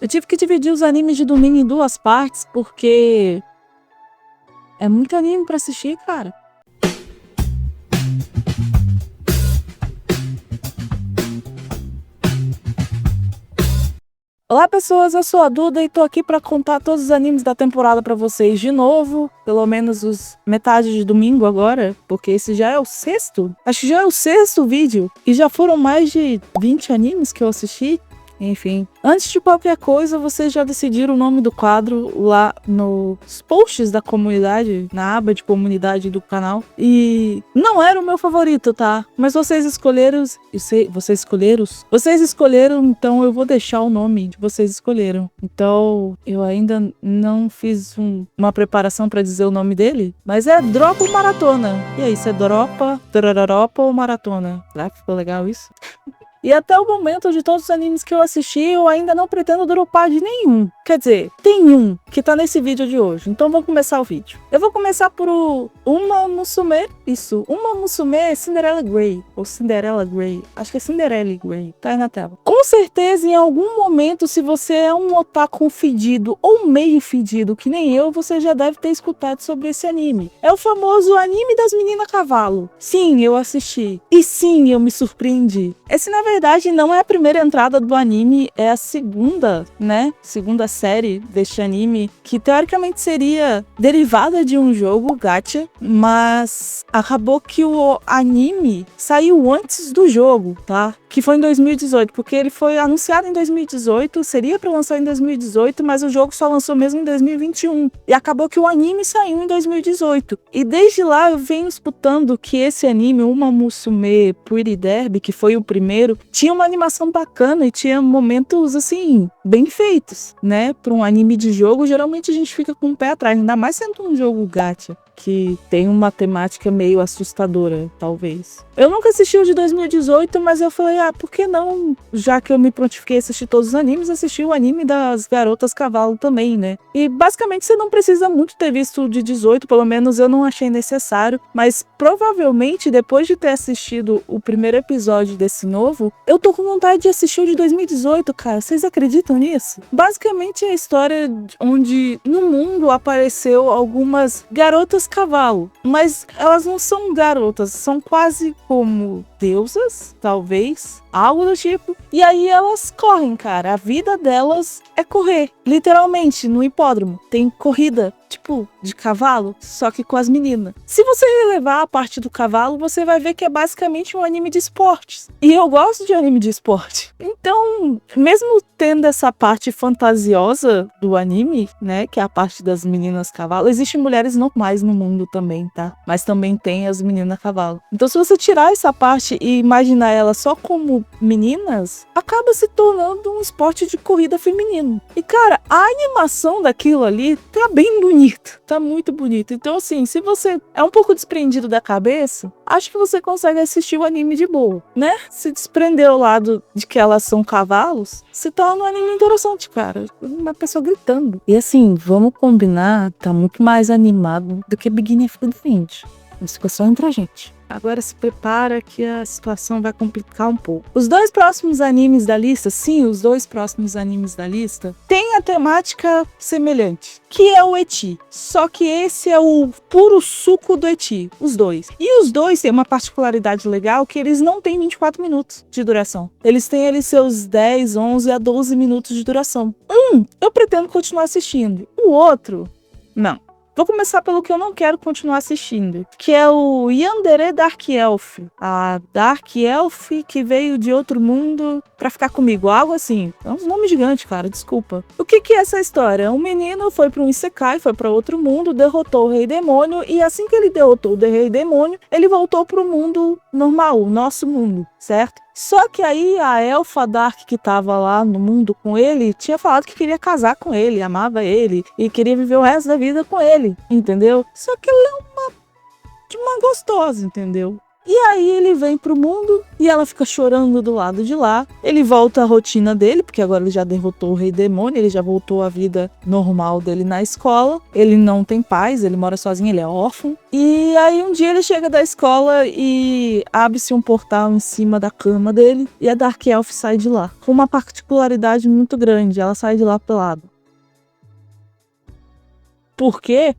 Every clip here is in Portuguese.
Eu tive que dividir os animes de domingo em duas partes, porque é muito anime pra assistir, cara. Olá pessoas, eu sou a Duda e tô aqui pra contar todos os animes da temporada pra vocês de novo, pelo menos os metade de domingo agora, porque esse já é o sexto, acho que já é o sexto vídeo, e já foram mais de 20 animes que eu assisti. Enfim, antes de qualquer coisa, vocês já decidiram o nome do quadro lá nos posts da comunidade, na aba de comunidade do canal. E não era o meu favorito, tá? Mas vocês escolheram, vocês escolheram, então eu vou deixar o nome que vocês escolheram. Então, eu ainda não fiz uma preparação pra dizer o nome dele, mas é Dropa ou Maratona. E aí, você dropa, ou maratona? Será que ficou legal isso? E até o momento de todos os animes que eu assisti, eu ainda não pretendo dropar de nenhum. Quer dizer, tem um que tá nesse vídeo de hoje. Então vamos começar o vídeo. Eu vou começar por Uma Musume. Isso, Uma Musume Cinderella Grey. Ou Cinderella Grey. Acho que é Cinderella Grey. Tá aí na tela. Com certeza, em algum momento, se você é um otaku fedido ou meio fedido, que nem eu, você já deve ter escutado sobre esse anime. É o famoso anime das meninas cavalo. Sim, eu assisti. E sim, eu me surpreendi. Esse, na verdade, não é a primeira entrada do anime, é a segunda, né? Segunda série deste anime, que teoricamente seria derivada de um jogo gacha, mas acabou que o anime saiu antes do jogo, tá? Que foi em 2018, porque ele foi anunciado em 2018, seria para lançar em 2018, mas o jogo só lançou mesmo em 2021. E acabou que o anime saiu em 2018. E desde lá eu venho escutando que esse anime, Uma Musume Pretty Derby, que foi o primeiro, tinha uma animação bacana e tinha momentos, assim, bem feitos, né? Para um anime de jogo, geralmente a gente fica com o pé atrás, ainda mais sendo um jogo gacha, que tem uma temática meio assustadora, talvez. Eu nunca assisti o de 2018, mas eu falei, por que não? Já que eu me prontifiquei a assistir todos os animes, assisti o anime das garotas cavalo também, né? E basicamente você não precisa muito ter visto o de 18, pelo menos eu não achei necessário, mas provavelmente depois de ter assistido o primeiro episódio desse novo, eu tô com vontade de assistir o de 2018, cara. Vocês acreditam nisso? Basicamente é a história onde no mundo apareceu algumas garotas cavalo, mas elas não são garotas, são quase como deusas, talvez, algo do tipo. E aí elas correm, cara. A vida delas é correr, literalmente, no hipódromo. Tem corrida, tipo, de cavalo, só que com as meninas. Se você levar a parte do cavalo, você vai ver que é basicamente um anime de esportes. E eu gosto de anime de esporte. Então, mesmo tendo essa parte fantasiosa do anime, né, que é a parte das meninas cavalo, existem mulheres normais no mundo também, tá? Mas também tem as meninas cavalo. Então, se você tirar essa parte e imaginar elas só como meninas, acaba se tornando um esporte de corrida feminino. E, cara, a animação daquilo ali tá bem bonito, tá muito bonito. Então, assim, se você é um pouco desprendido da cabeça, acho que você consegue assistir o anime de boa, né? Se desprender o lado de que elas são cavalos, se torna um anime interessante, cara. Uma pessoa gritando. E assim, vamos combinar, tá muito mais animado do que Beginning of the End. Isso fica só entre a gente. Agora se prepara que a situação vai complicar um pouco. Os dois próximos animes da lista, sim, os dois próximos animes da lista, têm a temática semelhante, que é o ecchi. Só que esse é o puro suco do ecchi, os dois. E os dois têm uma particularidade legal, que eles não têm 24 minutos de duração. Eles têm ali seus 10, 11 a 12 minutos de duração. Eu pretendo continuar assistindo. O outro, não. Vou começar pelo que eu não quero continuar assistindo, que é o Yandere Dark Elf. A Dark Elf que veio de outro mundo pra ficar comigo, algo assim. É um nome gigante, cara, desculpa. O que é essa história? Um menino foi pra um Isekai, foi pra outro mundo, derrotou o Rei Demônio, e assim que ele derrotou o Rei Demônio, ele voltou pro mundo normal, o nosso mundo, certo? Só que aí a elfa Dark que tava lá no mundo com ele tinha falado que queria casar com ele, amava ele e queria viver o resto da vida com ele, entendeu? Só que ela é uma gostosa, entendeu? E aí ele vem pro mundo e ela fica chorando do lado de lá. Ele volta à rotina dele, porque agora ele já derrotou o Rei Demônio, ele já voltou à vida normal dele na escola. Ele não tem pais, ele mora sozinho, ele é órfão. E aí um dia ele chega da escola e abre-se um portal em cima da cama dele e a Dark Elf sai de lá. Com uma particularidade muito grande, ela sai de lá pelada. Por quê?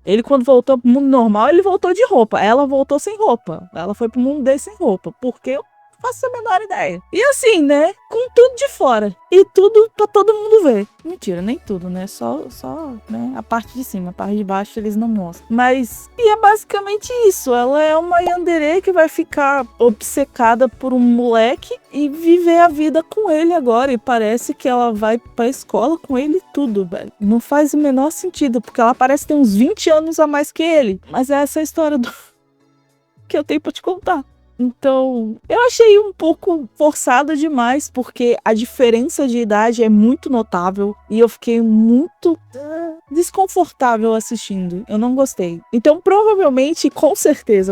Ele, quando voltou pro mundo normal, ele voltou de roupa. Ela voltou sem roupa. Ela foi pro mundo dele sem roupa. Porque eu não faço a menor ideia. E assim, né? Com tudo de fora. E tudo pra todo mundo ver. Mentira, nem tudo, né? Só né? A parte de cima. A parte de baixo eles não mostram. Mas, e é basicamente isso. Ela é uma yandere que vai ficar obcecada por um moleque e viver a vida com ele agora. E parece que ela vai pra escola com ele e tudo, velho. Não faz o menor sentido, porque ela parece ter uns 20 anos a mais que ele. Mas é essa a história que eu tenho pra te contar. Então, eu achei um pouco forçada demais, porque a diferença de idade é muito notável e eu fiquei muito desconfortável assistindo. Eu não gostei. Então, provavelmente, com certeza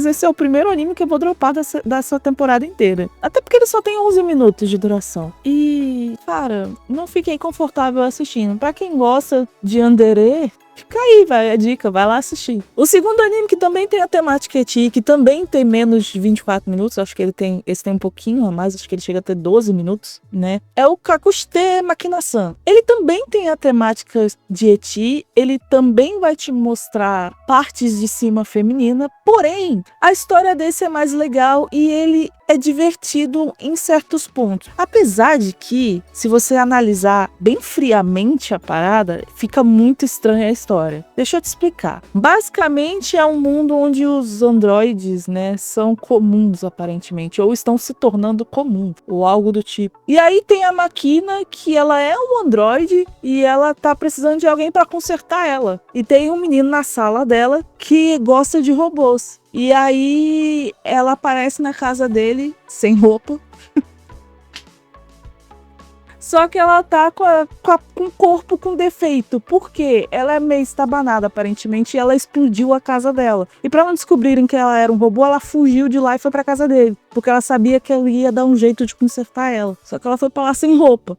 esse é o primeiro anime que eu vou dropar dessa temporada inteira. Até porque ele só tem 11 minutos de duração. E, cara, não fiquei confortável assistindo. Pra quem gosta de yandere, fica aí, vai a dica, vai lá assistir. O segundo anime que também tem a temática eti, que também tem menos de 24 minutos, acho que esse tem um pouquinho a mais, acho que ele chega a ter 12 minutos, né? É o Kakushite Makina-san. Ele também tem a temática de eti, ele também vai te mostrar partes de cima feminina, porém, a história desse é mais legal e ele é divertido em certos pontos. Apesar de que, se você analisar bem friamente a parada, fica muito estranha a história. Deixa eu te explicar. Basicamente é um mundo onde os androides, né, são comuns aparentemente, ou estão se tornando comum, ou algo do tipo. E aí tem a Makina, que ela é um androide e ela tá precisando de alguém para consertar ela. E tem um menino na sala dela que gosta de robôs. E aí ela aparece na casa dele sem roupa. Só que ela tá com o corpo com defeito. Por quê? Ela é meio estabanada, aparentemente, e ela explodiu a casa dela. E pra não descobrirem que ela era um robô, ela fugiu de lá e foi pra casa dele. Porque ela sabia que ele ia dar um jeito de consertar ela. Só que ela foi pra lá sem roupa.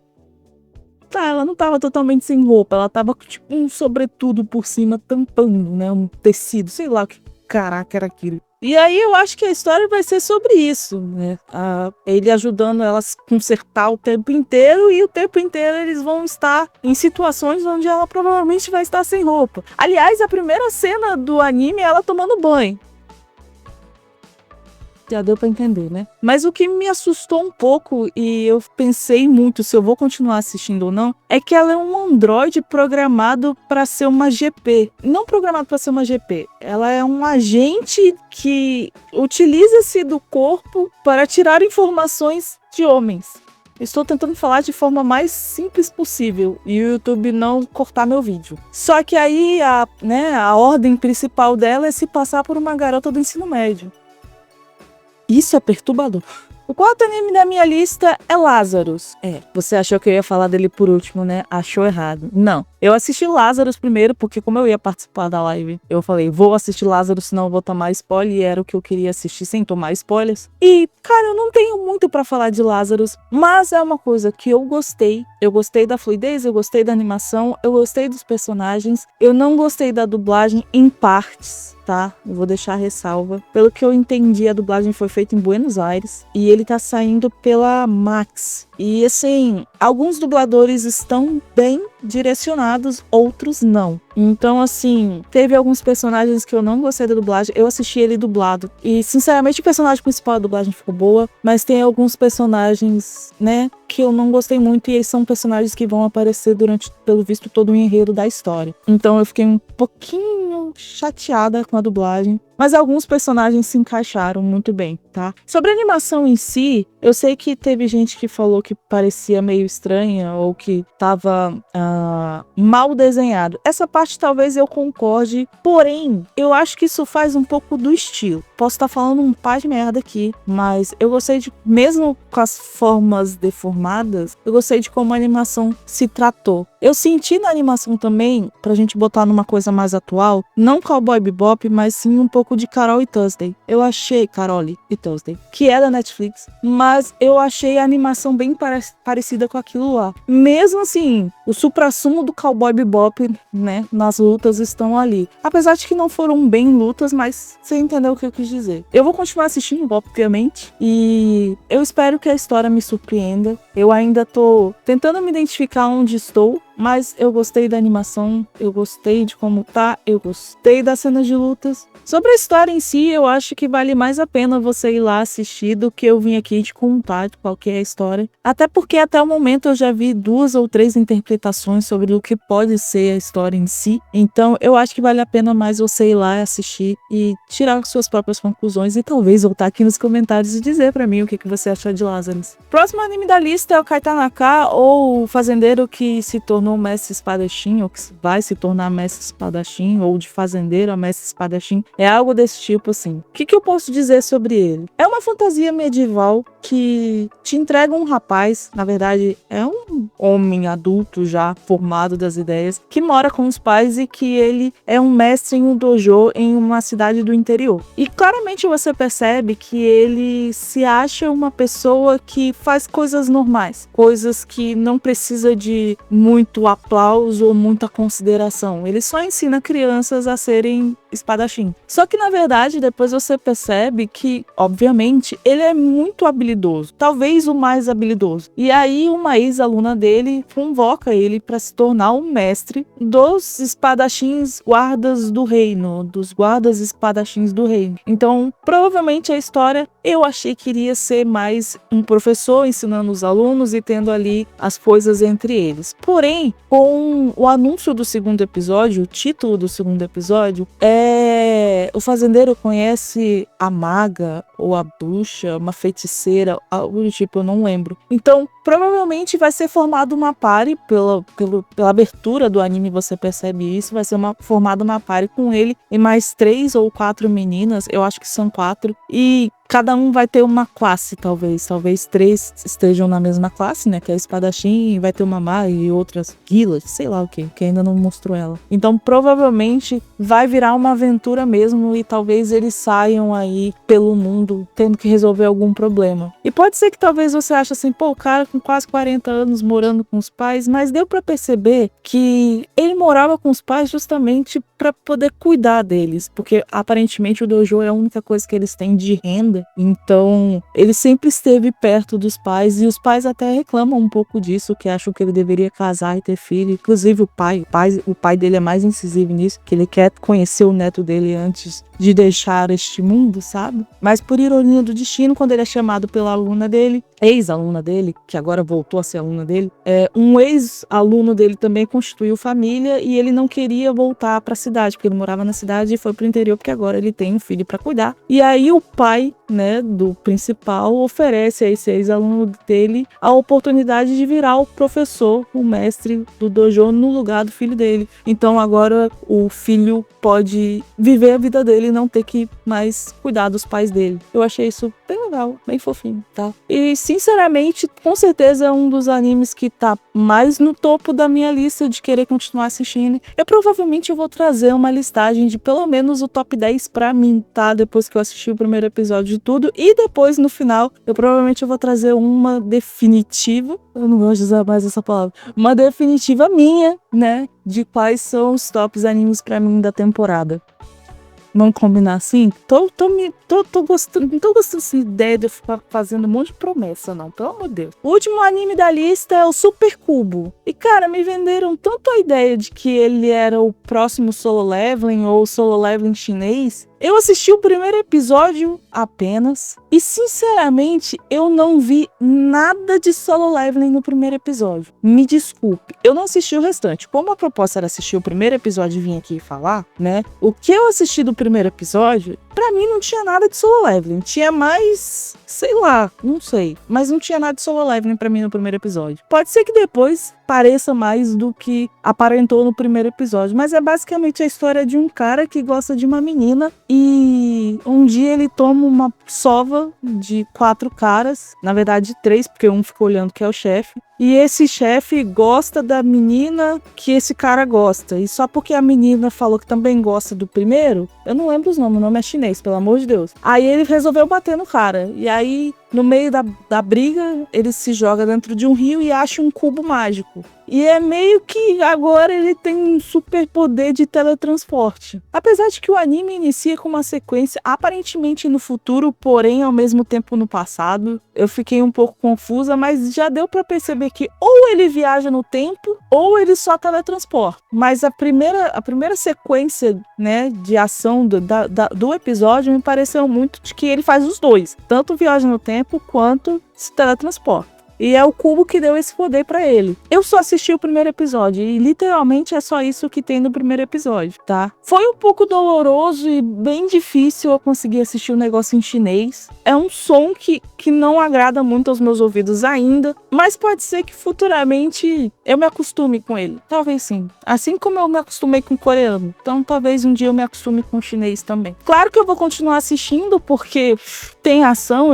Tá, ela não tava totalmente sem roupa. Ela tava com tipo um sobretudo por cima tampando, né? Um tecido, sei lá o que caraca era aquilo. E aí eu acho que a história vai ser sobre isso, né? Ele ajudando elas a consertar o tempo inteiro e o tempo inteiro eles vão estar em situações onde ela provavelmente vai estar sem roupa. Aliás, a primeira cena do anime é ela tomando banho. Já deu pra entender, né? Mas o que me assustou um pouco, e eu pensei muito se eu vou continuar assistindo ou não, é que ela é um androide programado pra ser uma GP. Não programado pra ser uma GP. Ela é um agente que utiliza-se do corpo para tirar informações de homens. Estou tentando falar de forma mais simples possível e o YouTube não cortar meu vídeo. Só que aí a ordem principal dela é se passar por uma garota do ensino médio. Isso é perturbador. O quarto anime da minha lista é Lazarus. Você achou que eu ia falar dele por último, né? Achou errado. Não. Eu assisti Lazarus primeiro, porque como eu ia participar da live, eu falei, vou assistir Lazarus, senão eu vou tomar spoiler, e era o que eu queria assistir sem tomar spoilers. E, cara, eu não tenho muito pra falar de Lazarus, mas é uma coisa que eu gostei. Eu gostei da fluidez, eu gostei da animação, eu gostei dos personagens. Eu não gostei da dublagem em partes, tá? Eu vou deixar a ressalva. Pelo que eu entendi, a dublagem foi feita em Buenos Aires e ele tá saindo pela Max. E assim, alguns dubladores estão bem direcionados, outros não. Então, assim, teve alguns personagens que eu não gostei da dublagem. Eu assisti ele dublado. E, sinceramente, o personagem principal da dublagem ficou boa. Mas tem alguns personagens, né, que eu não gostei muito. E eles são personagens que vão aparecer durante, pelo visto, todo o enredo da história. Então, eu fiquei um pouquinho chateada com a dublagem. Mas alguns personagens se encaixaram muito bem, tá? Sobre a animação em si, eu sei que teve gente que falou que parecia meio estranha ou que tava mal desenhado. Essa parte talvez eu concorde, porém, eu acho que isso faz um pouco do estilo. Posso estar falando um par de merda aqui, mas eu gostei mesmo com as formas deformadas, eu gostei de como a animação se tratou. Eu senti na animação também, pra gente botar numa coisa mais atual, não Cowboy Bebop, mas sim um pouco de Carol e Thursday. Eu achei Carol e Thursday, que é da Netflix, mas eu achei a animação bem parecida com aquilo lá. Mesmo assim, o suprassumo do Cowboy Bebop, né, nas lutas estão ali. Apesar de que não foram bem lutas, mas você entendeu o que eu quis dizer. Eu vou continuar assistindo, obviamente, e eu espero que a história me surpreenda. Eu ainda tô tentando me identificar onde estou, mas eu gostei da animação, eu gostei de como tá, eu gostei das cenas de lutas. Sobre a história em si, eu acho que vale mais a pena você ir lá assistir do que eu vim aqui te contar de qual que é a história. Até porque até o momento eu já vi 2 ou 3 interpretações sobre o que pode ser a história em si. Então eu acho que vale a pena mais você ir lá assistir e tirar suas próprias conclusões e talvez voltar aqui nos comentários e dizer pra mim o que você achou de Lazarus. Próximo anime da lista é o Kaitanaka, ou o fazendeiro que se tornou mestre espadachim, ou que vai se tornar mestre espadachim, ou de fazendeiro a mestre espadachim. É algo desse tipo assim. O que eu posso dizer sobre ele? É uma fantasia medieval que te entrega um rapaz, na verdade é um homem adulto já formado das ideias, que mora com os pais e que ele é um mestre em um dojo em uma cidade do interior. E claramente você percebe que ele se acha uma pessoa que faz coisas normais, coisas que não precisa de muito aplauso ou muita consideração. Ele só ensina crianças a serem espadachim. Só que na verdade depois você percebe que, obviamente, ele é muito habilidoso, talvez o mais habilidoso. E aí uma ex-aluna dele convoca ele para se tornar o mestre dos espadachins guardas do reino, dos guardas espadachins do reino. Então, provavelmente a história eu achei que iria ser mais um professor ensinando os alunos e tendo ali as coisas entre eles. Porém, com o anúncio do segundo episódio, o título do segundo episódio o fazendeiro conhece a maga ou a bruxa, uma feiticeira, algo do tipo, eu não lembro. Então, provavelmente vai ser formado uma party, pela abertura do anime você percebe isso, vai ser formada uma party com ele e mais 3 ou 4 meninas, eu acho que são 4, e cada um vai ter uma classe, talvez 3 estejam na mesma classe, né, que é a espadachim, e vai ter uma maga e outras guildas, sei lá o que ainda não mostrou ela. Então, provavelmente vai virar uma aventura mesmo e talvez eles saiam aí pelo mundo tendo que resolver algum problema. E pode ser que talvez você ache assim, pô, o cara com quase 40 anos morando com os pais, mas deu pra perceber que ele morava com os pais justamente pra poder cuidar deles, porque aparentemente o dojo é a única coisa que eles têm de renda, então ele sempre esteve perto dos pais e os pais até reclamam um pouco disso, que acham que ele deveria casar e ter filho. Inclusive o pai dele é mais incisivo nisso, que ele quer conhecer o neto dele antes de deixar este mundo, sabe? Mas por ironia do destino, quando ele é chamado pela aluna dele, ex-aluna dele, que agora voltou a ser aluna dele, um ex-aluno dele também constituiu família e ele não queria voltar para a cidade, porque ele morava na cidade e foi pro interior, porque agora ele tem um filho para cuidar. E aí o pai, né, do principal oferece a esse ex-aluno dele a oportunidade de virar o professor, o mestre do dojo no lugar do filho dele. Então agora o filho pode viver a vida dele e não ter que mais cuidar dos pais dele. Eu achei isso bem legal, bem fofinho, tá? E sinceramente, com certeza é um dos animes que tá mais no topo da minha lista de querer continuar assistindo. Eu provavelmente vou trazer uma listagem de pelo menos o top 10 pra mim, tá? Depois que eu assisti o primeiro episódio de tudo. E depois, no final, eu provavelmente vou trazer uma definitiva. Eu não gosto de usar mais essa palavra. Uma definitiva minha, né? De quais são os tops animes pra mim da temporada. Vamos combinar assim? Tô gostando, não tô gostando dessa ideia de eu ficar fazendo um monte de promessa, não. Pelo amor de Deus. O último anime da lista é o Super Cubo. E, cara, me venderam tanto a ideia de que ele era o próximo Solo Leveling ou Solo Leveling chinês. Eu assisti o primeiro episódio apenas e, sinceramente, eu não vi nada de Solo Leveling no primeiro episódio. Me desculpe, eu não assisti o restante. Como a proposta era assistir o primeiro episódio e vir aqui falar, né? O que eu assisti do primeiro episódio, pra mim não tinha nada de Solo Leveling. Tinha mais, sei lá, não sei. Mas não tinha nada de Solo Leveling pra mim no primeiro episódio. Pode ser que depois pareça mais do que aparentou no primeiro episódio, mas é basicamente a história de um cara que gosta de uma menina e um dia ele toma uma sova de 4 caras, na verdade 3, porque um fica olhando que é o chefe, E esse chefe gosta da menina que esse cara gosta. E só porque a menina falou que também gosta do primeiro, eu não lembro os nomes, o nome é chinês, pelo amor de Deus. Aí ele resolveu bater no cara. E aí, no meio da briga, ele se joga dentro de um rio e acha um cubo mágico. E é meio que agora ele tem um super poder de teletransporte. Apesar de que o anime inicia com uma sequência aparentemente no futuro, porém ao mesmo tempo no passado. Eu fiquei um pouco confusa, mas já deu pra perceber que ou ele viaja no tempo ou ele só teletransporta. Mas a primeira sequência, né, de ação do episódio me pareceu muito de que ele faz os dois. Tanto viaja no tempo quanto se teletransporta. E é o cubo que deu esse poder pra ele. Eu só assisti o primeiro episódio e literalmente é só isso que tem no primeiro episódio, tá? Foi um pouco doloroso e bem difícil eu conseguir assistir o negócio em chinês. É um som que não agrada muito aos meus ouvidos ainda, mas pode ser que futuramente eu me acostume com ele. Talvez sim. Assim como eu me acostumei com o coreano. Então talvez um dia eu me acostume com o chinês também. Claro que eu vou continuar assistindo porque tem ação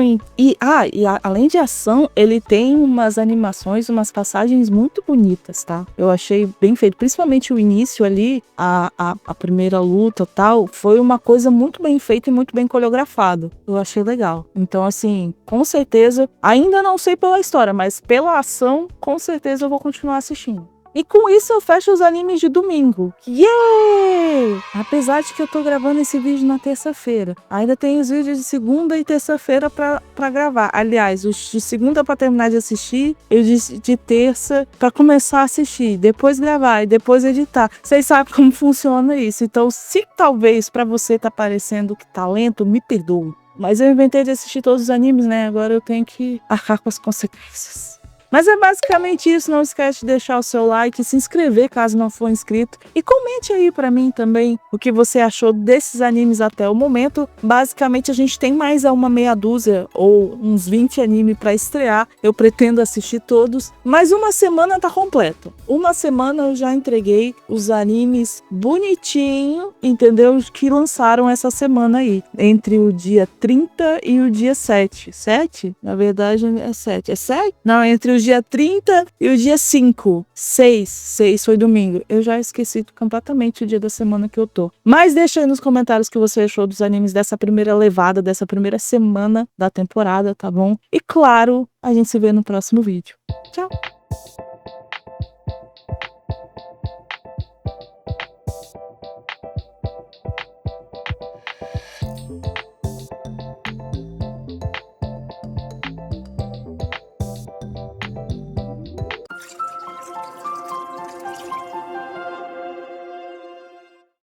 além de ação, ele tem umas animações, umas passagens muito bonitas, tá? Eu achei bem feito, principalmente o início ali, a primeira luta e tal, foi uma coisa muito bem feita e muito bem coreografada. Eu achei legal. Então, assim, com certeza, ainda não sei pela história, mas pela ação, com certeza eu vou continuar assistindo. E com isso eu fecho os animes de domingo. Yay! Apesar de que eu tô gravando esse vídeo na terça-feira. Ainda tem os vídeos de segunda e terça-feira pra gravar. Aliás, os de segunda pra terminar de assistir e os de terça pra começar a assistir. Depois gravar e depois editar. Vocês sabem como funciona isso. Então, se talvez pra você tá parecendo que tá lento, me perdoe. Mas eu inventei de assistir todos os animes, né? Agora eu tenho que arcar com as consequências. Mas é basicamente isso, não esquece de deixar o seu like, se inscrever caso não for inscrito e comente aí pra mim também o que você achou desses animes até o momento. Basicamente a gente tem mais uma meia dúzia ou uns 20 animes pra estrear, eu pretendo assistir todos, mas uma semana tá completo. Uma semana eu já entreguei os animes bonitinho, entendeu? Que lançaram essa semana aí, entre o dia 30 e o dia 7. 7? Na verdade é 7. É 7? Não, entre o dia 30 e o dia 5. 6 foi domingo. Eu já esqueci completamente o dia da semana que eu tô. Mas deixa aí nos comentários o que você achou dos animes dessa primeira levada, dessa primeira semana da temporada, tá bom? E claro, a gente se vê no próximo vídeo. Tchau!